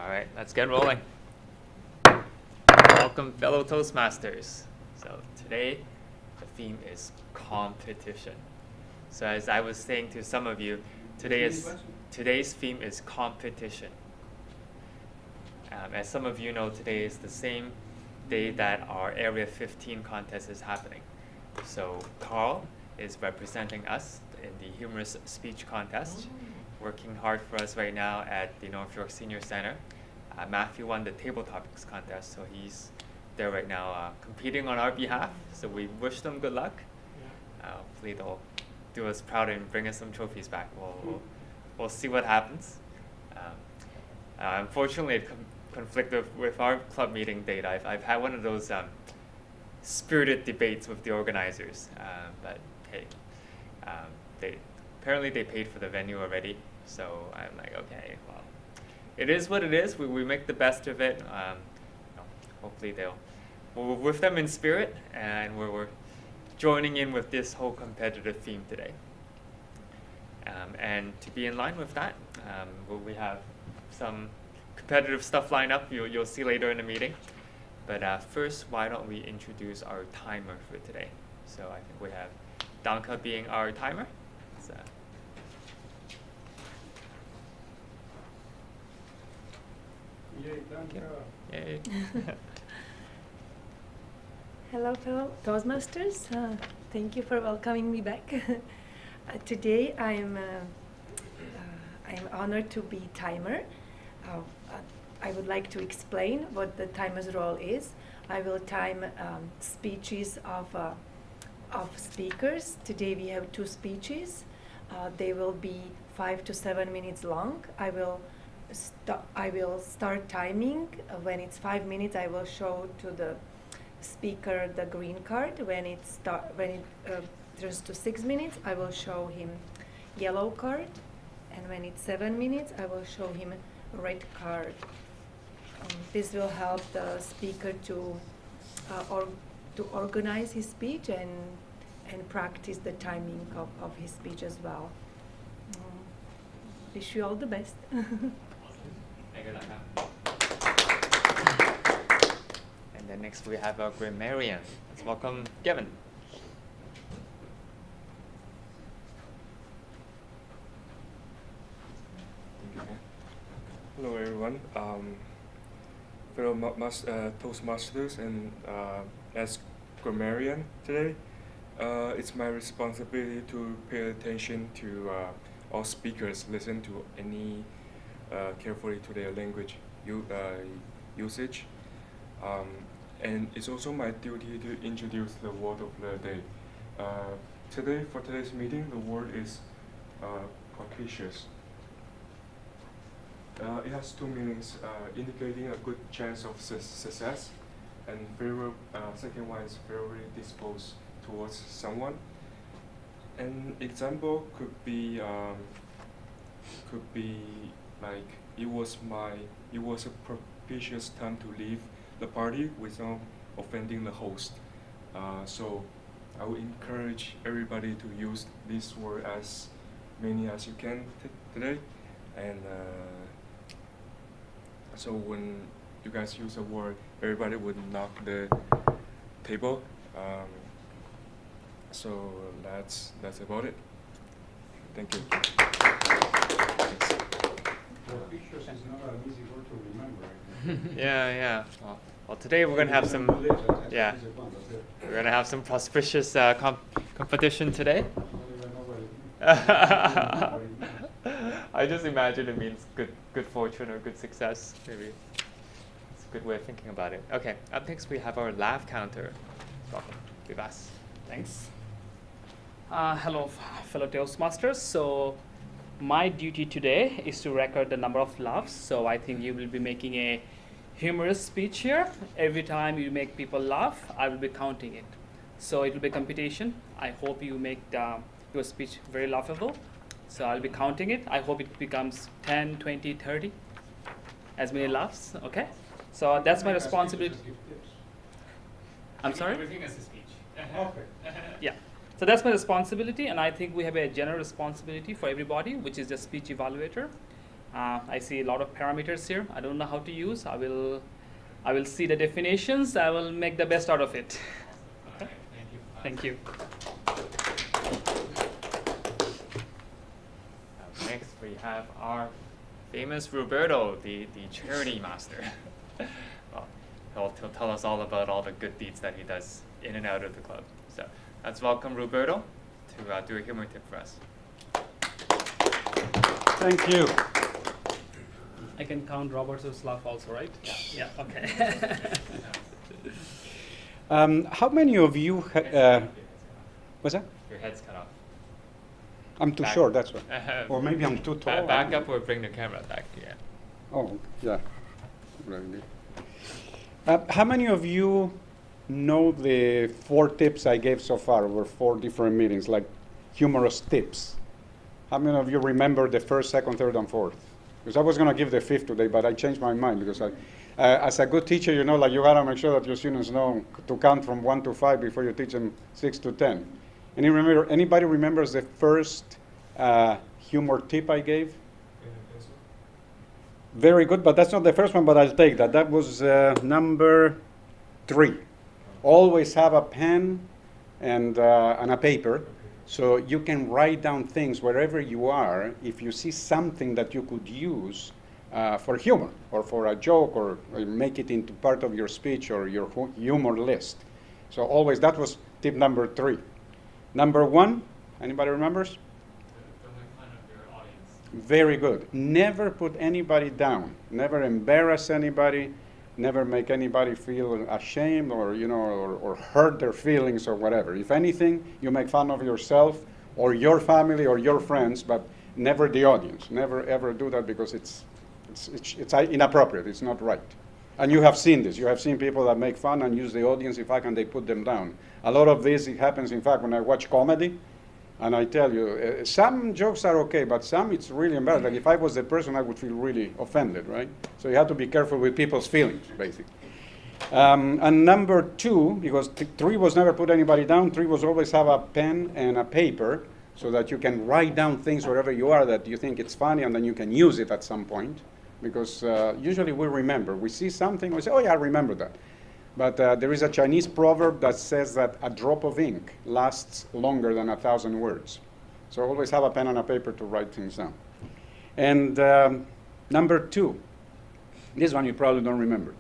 All right, let's get rolling. Welcome, fellow Toastmasters. So today, the theme is competition. So as I was saying to some of you, today's theme is competition. As some of you know, today is the same day that our Area 15 contest is happening. So Carl is representing us in the humorous speech contest, working hard for us right now at the North York Senior Center. Matthew won the table topics contest, so he's there right now competing on our behalf. So we wish them good luck. Hopefully they'll do us proud and bring us some trophies back. We'll see what happens. Unfortunately, it conflicted with our club meeting date. I've had one of those spirited debates with the organizers, but hey, apparently they paid for the venue already. So I'm like, okay, well, it is what it is. We make the best of it. Hopefully we're with them in spirit, and we're joining in with this whole competitive theme today. And to be in line with that, we have some competitive stuff lined up. You'll see later in the meeting. But first, why don't we introduce our timer for today? So I think we have Danka being our timer. Yay, Danka. Yay. Hello, fellow Toastmasters. Thank you for welcoming me back. Today, I'm honored to be timer. I would like to explain what the timer's role is. I will time speeches of speakers. Today we have 2 speeches. They will be 5 to 7 minutes long. I will start timing. When it's 5 minutes, I will show to the speaker the green card. When it turns to 6 minutes, I will show him yellow card. And when it's 7 minutes, I will show him red card. This will help the speaker to organize his speech and practice the timing of his speech as well. Wish you all the best. Thank you, Danka. And then next we have our grammarian. Let's welcome Kevin. Hello, everyone. Fellow Toastmasters and as grammarian today, it's my responsibility to pay attention to all speakers, listen to any carefully to their language usage. And it's also my duty to introduce the word of the day. For today's meeting, the word is capricious. It has 2 meanings, indicating a good chance of success, and second one is favorably disposed towards someone. An example could be like it was a propitious time to leave the party without offending the host. So I would encourage everybody to use this word as many as you can today, and so when you guys use a word, everybody would knock the table. So that's about it. Thank you. Pictures is not an easy word to remember. Yeah. Well, today we're gonna have some. Yeah, we're gonna have some prosperous competition today. I just imagine it means good fortune or good success. Maybe it's a good way of thinking about it. Okay, up next we have our laugh counter. Welcome, Vivas. Thanks. Hello, fellow Toastmasters. So my duty today is to record the number of laughs. So I think you will be making a humorous speech here. Every time you make people laugh, I will be counting it. So it will be a competition. I hope you make your speech very laughable. So I'll be counting it. I hope it becomes 10, 20, 30, as many laughs, okay? So that's my responsibility. I'm sorry? Everything is a speech. Okay. Yeah. So that's my responsibility, and I think we have a general responsibility for everybody, which is the speech evaluator. I see a lot of parameters here. I don't know how to use. I will see the definitions. I will make the best out of it. All right, thank you. Thank you. Next, we have our famous Roberto, the charity master. Well, he'll tell us all about all the good deeds that he does in and out of the club. So let's welcome Roberto to do a humor tip for us. Thank you. I can count Roberto's laugh also, right? Yeah. Yeah. Okay. How many of you? What's that? Your head's cut off. I'm too Back. short. That's why. Or maybe I'm too tall. Back up or bring the camera back. Yeah. Oh, yeah. Really. How many of you know the 4 tips I gave so far over 4 different meetings, like humorous tips? How many of you remember the first, second, third, and fourth? Because I was going to give the 5th today, but I changed my mind because as a good teacher, you know, like you got to make sure that your students know to count from 1 to 5 before you teach them 6 to 10. Anybody remembers the first humor tip I gave? Very good, but that's not the first one, but I'll take that. That was number 3. Always have a pen and a paper, so you can write down things wherever you are if you see something that you could use for humor or for a joke or make it into part of your speech or your humor list. So always, that was tip number 3. Number 1, anybody remembers? Very good. Never put anybody down. Never embarrass anybody. Never make anybody feel ashamed or, you know, or hurt their feelings or whatever. If anything, you make fun of yourself or your family or your friends, but never the audience. Never ever do that because it's inappropriate. It's not right. And you have seen this. You have seen people that make fun and use the audience, in fact, and they put them down. A lot of this, it happens, in fact, when I watch comedy. And I tell you, some jokes are okay, but some it's really embarrassing. Like if I was the person, I would feel really offended, right? So you have to be careful with people's feelings, basically. And number 2, because 3 was never put anybody down, 3 was always have a pen and a paper so that you can write down things wherever you are that you think it's funny, and then you can use it at some point. Because usually we remember. We see something, we say, oh yeah, I remember that. But there is a Chinese proverb that says that a drop of ink lasts longer than 1,000 words. So always have a pen and a paper to write things down. And number 2, this one you probably don't remember.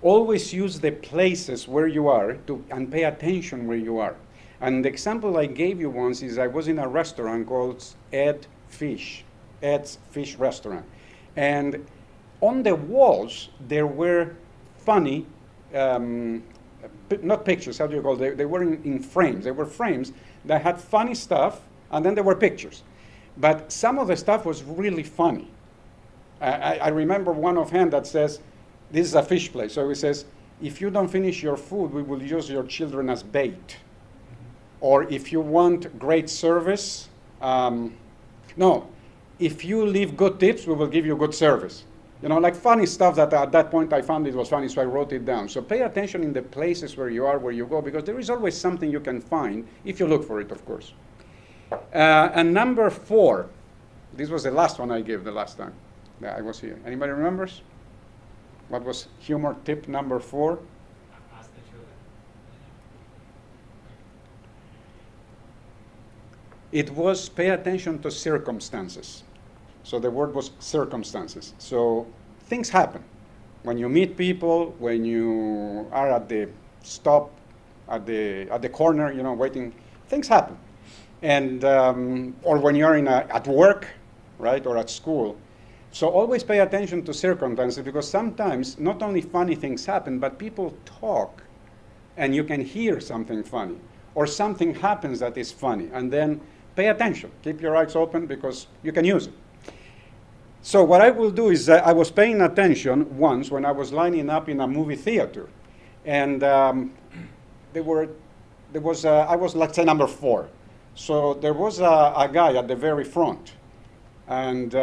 Always use the places where you are and pay attention where you are. And the example I gave you once is I was in a restaurant called Ed's Fish Restaurant. And on the walls, there were funny not pictures, how do you call it? They were in frames. They were frames that had funny stuff, and then there were pictures. But some of the stuff was really funny. I remember one offhand that says, this is a fish place. So it says, if you don't finish your food, we will use your children as bait. Or if you want great service, if you leave good tips, we will give you good service. You know, like funny stuff that at that point I found it was funny, so I wrote it down. So pay attention in the places where you are, where you go, because there is always something you can find, if you look for it, of course. And number 4, this was the last one I gave the last time that I was here. Anybody remembers? What was humor tip number 4? Ask the children. It was pay attention to circumstances. So the word was circumstances. So things happen. When you meet people, when you are at the stop, at the corner, you know, waiting, things happen. And or when you're at work, right, or at school. So always pay attention to circumstances, because sometimes not only funny things happen, but people talk and you can hear something funny, or something happens that is funny, and then pay attention. Keep your eyes open because you can use it. So what I will do is I was paying attention once when I was lining up in a movie theater, and I was, let's say, number 4. So there was a guy at the very front, and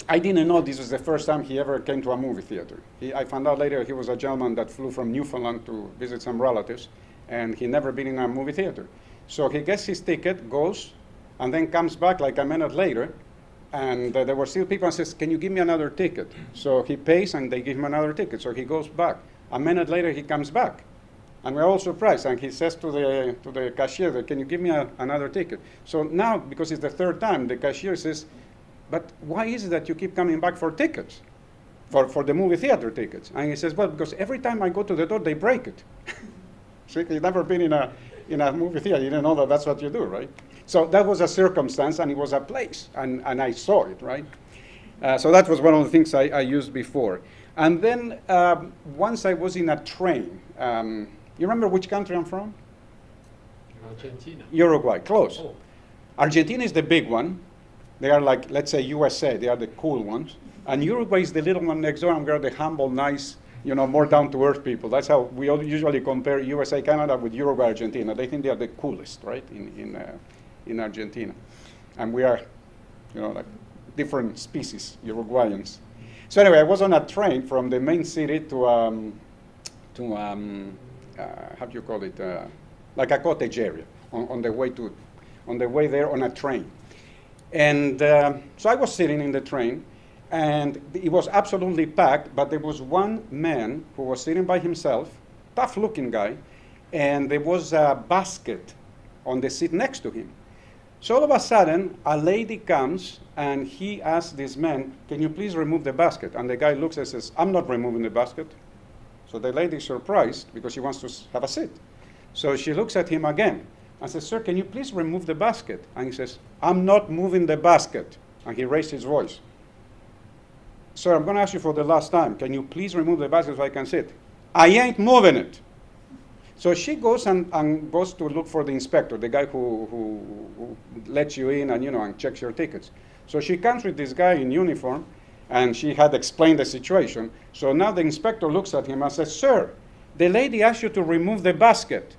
I didn't know this was the first time he ever came to a movie theater. I found out later he was a gentleman that flew from Newfoundland to visit some relatives, and he never been in a movie theater. So he gets his ticket, goes, and then comes back like a minute later, and there were still people and says, can you give me another ticket? So he pays and they give him another ticket. So he goes back. A minute later he comes back. And we're all surprised. And he says to the cashier, can you give me another ticket? So now, because it's the third time, the cashier says, but why is it that you keep coming back for tickets? For the movie theater tickets? And he says, well, because every time I go to the door, they break it. See, he's never been in a movie theater. You didn't know that that's what you do, right? So that was a circumstance, and it was a place, and I saw it, right? So that was one of the things I used before. And then once I was in a train. You remember which country I'm from? Argentina. Uruguay, close. Oh. Argentina is the big one. They are like, let's say, USA. They are the cool ones. And Uruguay is the little one next door, and we're the humble, nice, more down-to-earth people. That's how we all usually compare USA, Canada with Uruguay, Argentina. They think they are the coolest, right, in Argentina. And we are, like different species, Uruguayans. So anyway, I was on a train from the main city to how do you call it? Like a cottage area on the way there on a train. And so I was sitting in the train, and it was absolutely packed, but there was one man who was sitting by himself, tough-looking guy, and there was a basket on the seat next to him. So all of a sudden, a lady comes, and he asks this man, can you please remove the basket? And the guy looks and says, I'm not removing the basket. So the lady is surprised because she wants to have a seat. So she looks at him again and says, sir, can you please remove the basket? And he says, I'm not moving the basket. And he raised his voice. Sir, I'm going to ask you for the last time. Can you please remove the basket so I can sit? I ain't moving it. So she goes and goes to look for the inspector, the guy who lets you in and checks your tickets. So she comes with this guy in uniform, and she had explained the situation. So now the inspector looks at him and says, sir, the lady asked you to remove the basket.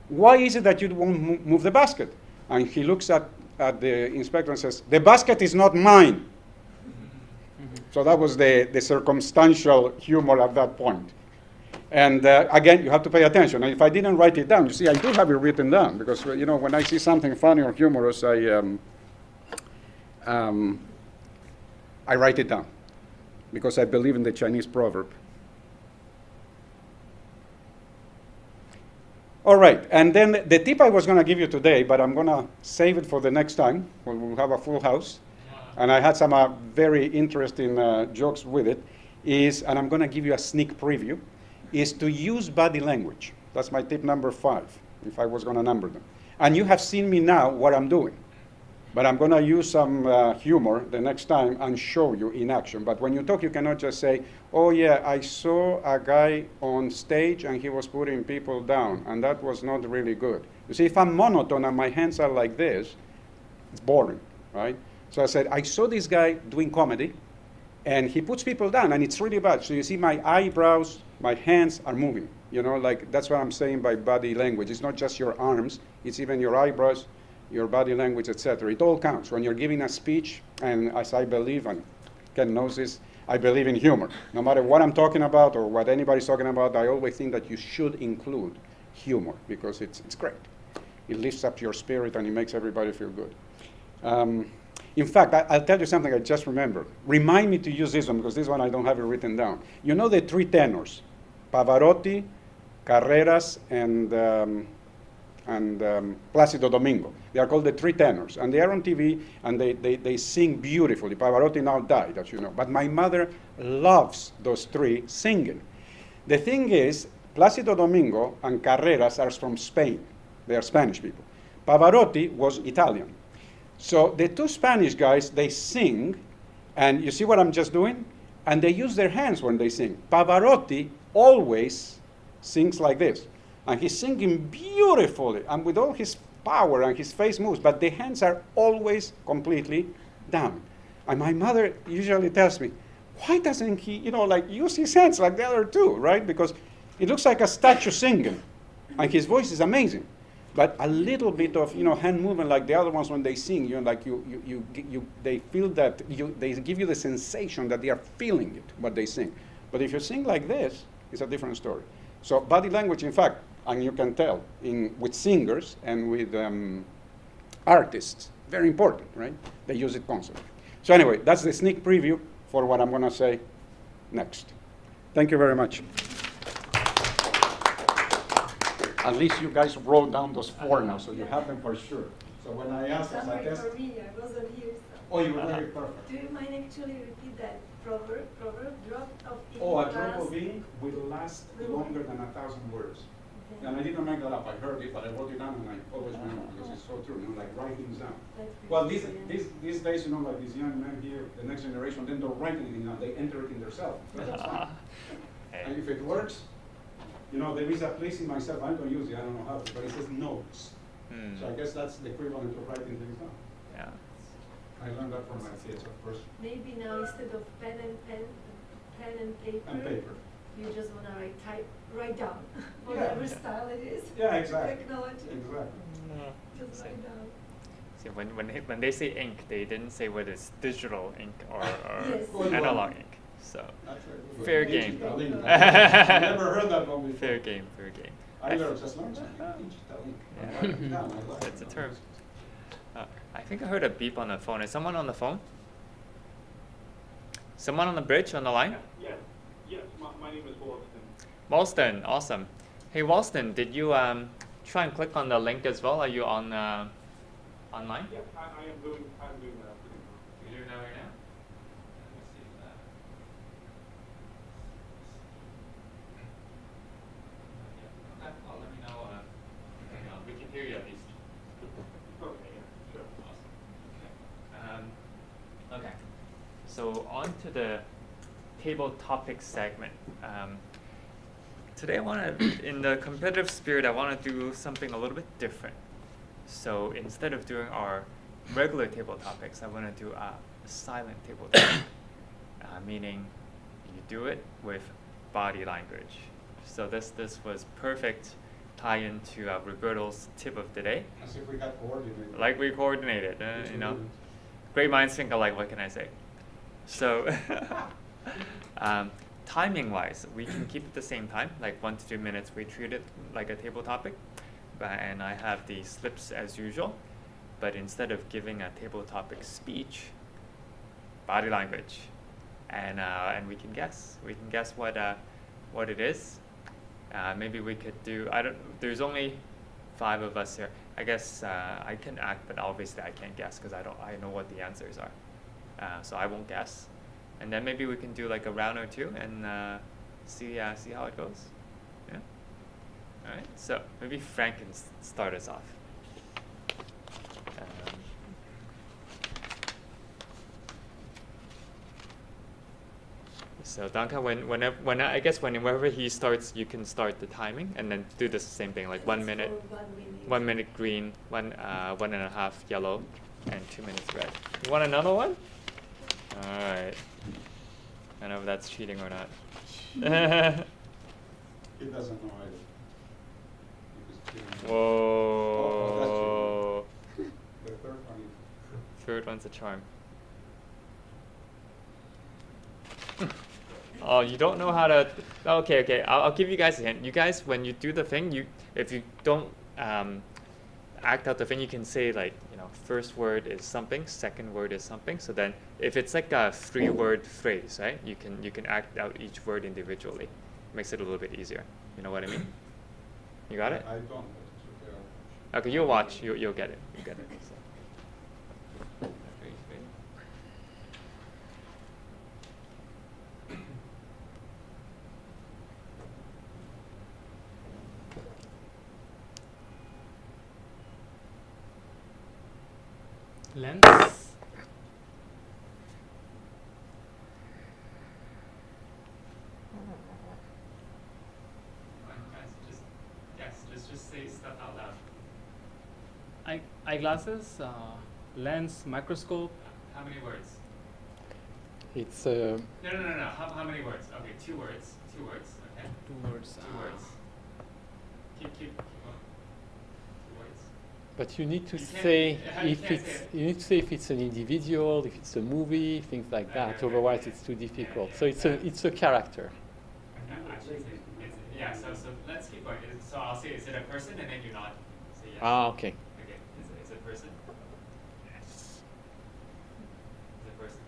Why is it that you won't move the basket? And he looks at the inspector and says, the basket is not mine. So that was the circumstantial humor at that point. And again, you have to pay attention. And if I didn't write it down, you see, I do have it written down, because when I see something funny or humorous, I write it down, because I believe in the Chinese proverb. All right, and then the tip I was going to give you today, but I'm going to save it for the next time when we'll have a full house, and I had some very interesting jokes with it, and I'm going to give you a sneak preview, is to use body language. That's my tip number 5, if I was going to number them. And you have seen me now what I'm doing. But I'm going to use some humor the next time and show you in action. But when you talk, you cannot just say, oh, yeah, I saw a guy on stage and he was putting people down, and that was not really good. You see, if I'm monotone and my hands are like this, it's boring, right? So I said, I saw this guy doing comedy, and he puts people down, and it's really bad. So you see my eyebrows, my hands are moving. Like that's what I'm saying by body language. It's not just your arms, it's even your eyebrows, your body language, etc. It all counts. When you're giving a speech, and as I believe, and Ken knows this, I believe in humor. No matter what I'm talking about or what anybody's talking about, I always think that you should include humor, because it's great. It lifts up your spirit and it makes everybody feel good. In fact, I'll tell you something I just remembered. Remind me to use this one, because this one I don't have it written down. You know the 3 tenors, Pavarotti, Carreras, and Plácido Domingo. They are called the 3 tenors, and they are on TV, and they sing beautifully. Pavarotti now died, as you know, but my mother loves those 3 singing. The thing is, Plácido Domingo and Carreras are from Spain. They are Spanish people. Pavarotti was Italian. So the 2 Spanish guys, they sing, and you see what I'm just doing? And they use their hands when they sing. Pavarotti always sings like this. And he's singing beautifully and with all his power, and his face moves, but the hands are always completely down. And my mother usually tells me, why doesn't he, use his hands like the other 2, right? Because it looks like a statue singing, and his voice is amazing. But a little bit of, hand movement like the other ones when they sing, they feel that, they give you the sensation that they are feeling it, what they sing. But if you sing like this, it's a different story. So body language, in fact, and you can tell with singers and with artists, very important, right? They use it constantly. So anyway, that's the sneak preview for what I'm going to say next. Thank you very much. At least you guys wrote down those 4 now, so you have them for sure. So when I ask as a Sorry test, for me, I wasn't here. So. oh, you were very perfect. Do you mind actually repeat that proverb? Drop of ink Oh, a drop lasts- of ink will last longer than 1,000 words. Okay. And I didn't make that up. I heard it, but I wrote it down, and I always remember because it's so true. You know, like write things down. That's pretty Well, brilliant. these days, you know, like these young men here, the next generation, they don't write anything down. They enter it in themselves. So that's fine. And if it works, you know, there is a place in myself. I don't use it. I don't know how to, but it says notes. Hmm. So I guess that's the equivalent of writing things down. Yeah. I learned that from my kids, of course, Maybe now instead of pen and paper, and paper. you just wanna write down whatever Yeah. style it is. Yeah, exactly. Technology. Exactly. Just See. write down. See, when they say ink, they didn't say whether it's digital ink or Yes. analog ink. So That's right. Fair game. Digital ink. I never heard that one before. fair game, fair game. I learned just learned something. Digital ink. Yeah. I write it down. I like It's a it. term. I think I heard a beep on the phone. Is someone on the phone? Someone on the bridge on the line? Yes, my name is Walston. Walston, awesome. Hey Walston, did you try and click on the link as well? Are you on online? Yes, I am doing that. You're doing that right now? Let me see that. Okay, well, let me know. We can hear you at least. Okay, yeah, sure. Awesome. Okay. So on to the table topics segment. Today I want to, in the competitive spirit, I want to do something a little bit different. So instead of doing our regular table topics, I want to do a silent table topic, meaning you do it with body language. So this was perfect tie-in to Roberto's tip of the day. As if we got coordinated. Like we coordinated, Which you we know. didn't. Great minds think alike, what can I say? So, timing-wise, we can keep it the same time, like 1 to 2 minutes. We treat it like a table topic, and I have the slips as usual. But instead of giving a table topic speech, body language, and we can guess. We can guess what it is. Maybe we could do. There's only 5 of us here. I guess I can act, but obviously I can't guess because I know what the answers are. So I won't guess. And then maybe we can do like a round or 2 and see how it goes. Yeah. All right. So maybe Frank can start us off. So Danka, whenever he starts, you can start the timing and then do the same thing, like 1 minute, For 1 minute. 1 minute green, 1.5 yellow, and 2 minutes red. You want another one? All right. I don't know if that's cheating or not. He doesn't know either. He was kidding. Whoa. The third one. Third one's a charm. Oh, you don't know how to. Okay. I'll give you guys a hint. You guys, when you do the thing, if you don't act out the thing, you can say like, first word is something, second word is something. So then, if it's like a 3-word phrase, right? You can act out each word individually. Makes it a little bit easier. You know what I mean? You got it? I don't. But it's okay. Okay, you'll watch. You'll get it. You get it. So. Lens. Just say stuff out loud. Eyeglasses, lens, microscope. How many words? It's No. How many words? Okay, 2 words. 2 words. Okay. 2 words. 2 words. Keep going. 2 words. but you need to You can't- say you if can't it's say it. you need to say if it's an individual, if it's a movie, things like that. Okay. Otherwise, it's too difficult. Yeah, So it's a character. Actually, so let's keep going. So I'll say, is it a person, and then you nod. Say yes. Okay. Okay. Is it a person? Yes. Is it a person?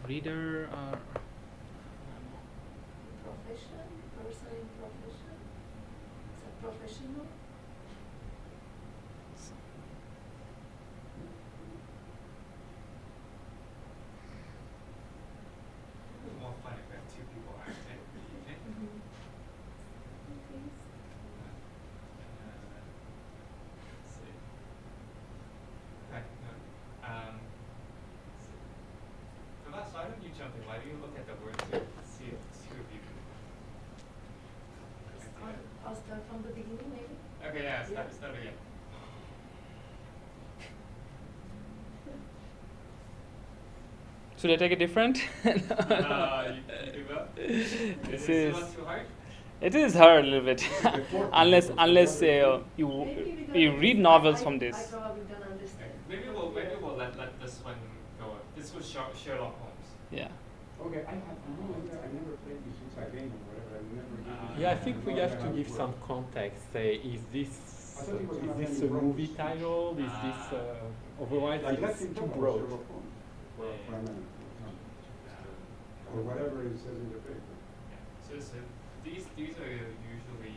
reader or Profession, person in profession. Is a professional? It's more fun if we have two people acting. Okay. Let's see. Okay. No. Let's see. Tomas, why don't you jump in? Why do you look at the word to see if two of you can? I'll start from the beginning, maybe. Okay, yeah, start again. should I take it different? You give up? This Is is not too hard? it is hard a little bit unless you Maybe we you don't read understand. novels I from this. probably don't understand. Maybe we'll let this one go. This was Sherlock Holmes. Yeah. Okay, I never played this since I game or whatever. I never. Yeah, I think we have to give some context. Say, is I thought it was gonna this be a movie Rose. title? Is this otherwise it's too broad? Or whatever it says in the paper. Yeah. So these are usually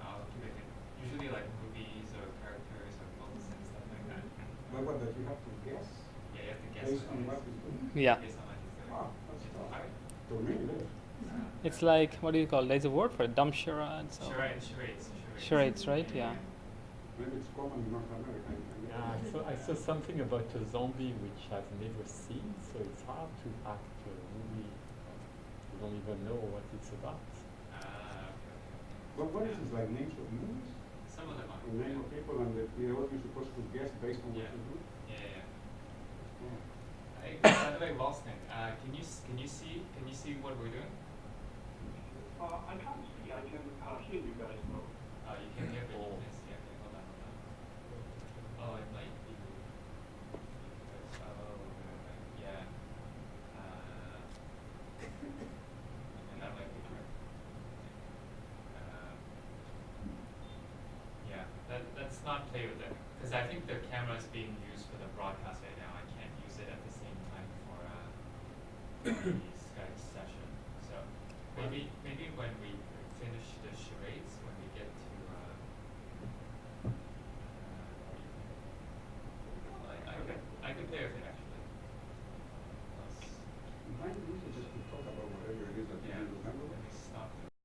I'll give it usually like movies or characters or books and stuff like that. But what, that you have to guess Yeah, you have to guess based what on it what is. is doing? Yeah. Based on what it's doing. Wow, that's It's tough. hard. For me, it is. It's like, what do you call it? There's a word for it, dumb charades. or- Charades. Charades, right? Yeah. Maybe it's common in North America. Yeah, I saw something about a zombie which I've never seen, so it's hard to act a movie. You don't even know what it's about. Okay. But what is this, like names of movies? Some of them are. The name of people and that you're always supposed to guess based on what Yeah. you do? Yeah. Oh. By the way, Ralston, can you see what we're doing? I can't see, I can hear you guys though. You can hear but you can see. Okay, hold on. Oh, it might be because yeah. And that might be hard. Yeah, let's not play with it because I think the camera is being used for the broadcast right now. I can't use it at the same time for the Skype session. So maybe when we